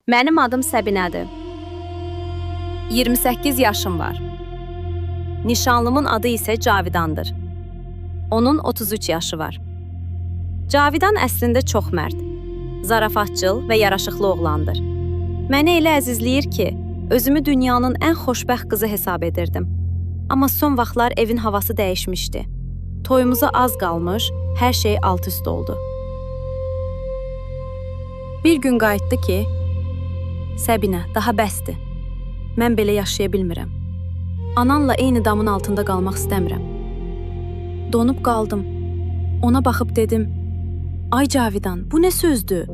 Mənim adım Səbinədir. 28 yaşım var. Nişanlımın adı isə Cavidandır. Onun 33 yaşı var. Cavidan əslində çox mərd, zarafatcıl və yaraşıqlı oğlandır. Məni elə əzizləyir ki, özümü dünyanın ən xoşbəxt qızı hesab edirdim. Amma son vaxtlar evin havası dəyişmişdi. Toyumuza az qalmış, hər şey alt-üst oldu. Bir gün qayıtdı ki, Səbinə, daha bəsdir. Mən belə yaşaya bilmirəm. Ananla eyni damın altında qalmaq istəmirəm. Donub qaldım. Ona baxıb dedim, ay Cavidan, bu nə sözdür?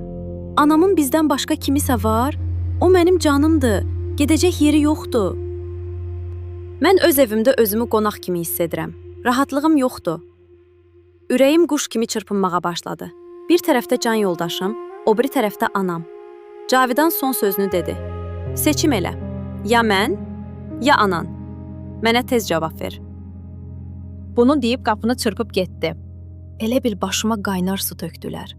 Anamın bizdən başqa kimisə var? O mənim canımdır. Gedəcək yeri yoxdur. Mən öz evimdə özümü qonaq kimi hiss edirəm. Rahatlığım yoxdur. Ürəyim quş kimi çırpınmağa başladı. Bir tərəfdə can yoldaşım, o biri tərəfdə anam. Cavidan son sözünü dedi. Seçim elə. Ya mən, ya anan. Mənə tez cavab ver. Bunu deyib qapını çırpıb getdi. Elə bil başıma qaynar su tökdülər.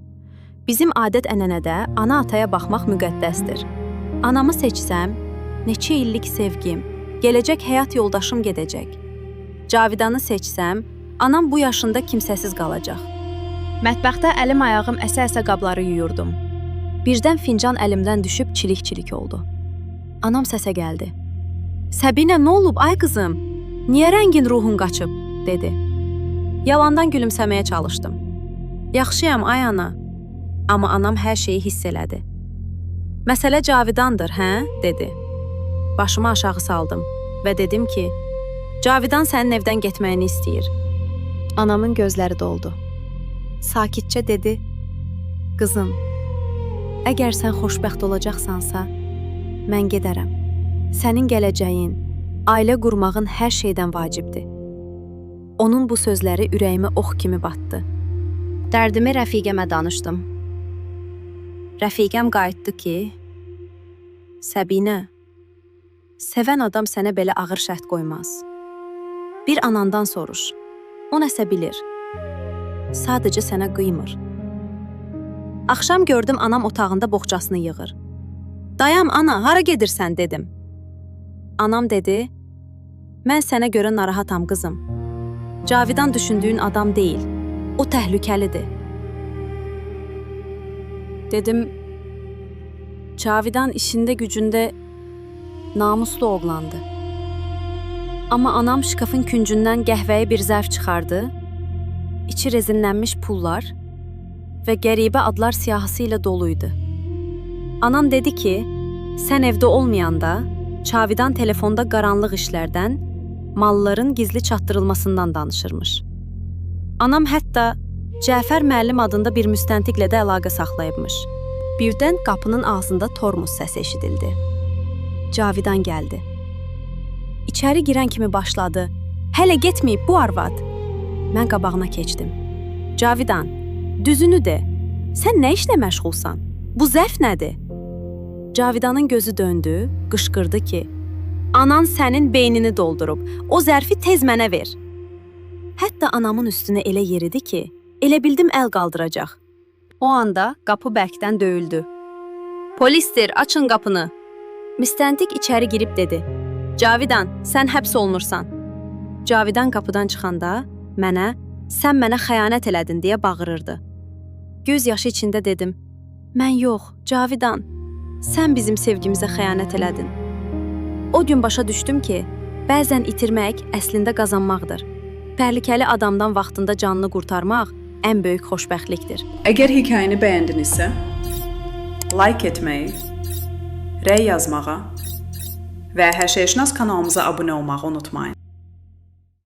Bizim adət-ənənədə ana-ataya baxmaq müqəddəsdir. Anamı seçsəm, neçə illik sevgim, gələcək həyat yoldaşım gedəcək. Cavidanı seçsəm, anam bu yaşında kimsəsiz qalacaq. Mətbəxdə əlim ayağım əsə-əsə qabları yuyurdum. Birdən fincan əlimdən düşüb çilik-çilik oldu. Anam səsə gəldi. Səbinə, nə olub, ay qızım? Niyə rəngin ruhun qaçıb? Dedi. Yalandan gülümsəməyə çalışdım. Yaxşıyam, ay ana. Amma anam hər şeyi hiss elədi. Məsələ Cavidandır, hə? Dedi. Başımı aşağı saldım və dedim ki, Cavidan sənin evdən getməyini istəyir. Anamın gözləri doldu. Sakitcə dedi, qızım, əgər sən xoşbəxt olacaqsansa, mən gedərəm. Sənin gələcəyin, ailə qurmağın hər şeydən vacibdir. Onun bu sözləri ürəyimə ox kimi batdı. Dərdimi rəfiqəmə danışdım. Rəfiqəm qayıtdı ki, Səbinə, sevən adam sənə belə ağır şərt qoymaz. Bir anandan soruş, o nəsə bilir. Sadəcə sənə qıymır. Axşam gördüm anam otağında boğçasını yığır. Dayan ana, hara gedirsən dedim. Anam dedi, mən sənə görə narahatam qızım. Cavidan düşündüyün adam deyil, o təhlükəlidir. Dedim, Cavidan işində gücündə namuslu oğlandı. Amma anam şkafın küncündən qəhvəyi bir zərf çıxardı, içi rezinlənmiş pullar və qəribə adlar siyahısı ilə doluydu. Anam dedi ki, sən evdə olmayanda Cavidan telefonda qaranlıq işlərdən, malların gizli çatdırılmasından danışırmış. Anam hətta Cəfər müəllim adında bir müstəntiqlə də əlaqə saxlayıbmış. Birdən qapının ağzında tormuz səsi eşidildi. Cavidan gəldi. İçəri girən kimi başladı. Hələ getməyib bu arvad. Mən qabağına keçdim. Cavidan, düzünü de. Sən nə işlə məşğulsan? Bu zərf nədir? Cavidanın gözü döndü, qışqırdı ki, anan sənin beynini doldurub, o zərfi tez mənə ver. Hətta anamın üstünə elə yeridi ki, elə bildim əl qaldıracaq. O anda qapı bərkdən döyüldü. Polisdir, açın qapını. Müstəntiq içəri girib dedi, Cavidan, sən həbs olunursan. Cavidan qapıdan çıxanda mənə, sən mənə xəyanət elədin deyə bağırırdı. Göz yaşı içində dedim, mən yox, Cavidan, sən bizim sevgimizə xəyanət elədin. O gün başa düşdüm ki, bəzən itirmək əslində qazanmaqdır. Təhlükəli adamdan vaxtında canını qurtarmaq ən böyük xoşbəxtlikdir. Əgər hekayəni bəyəndinizsə, like etməyi, rəy yazmağa və Hər Şeyşünas kanalımıza abunə olmağı unutmayın.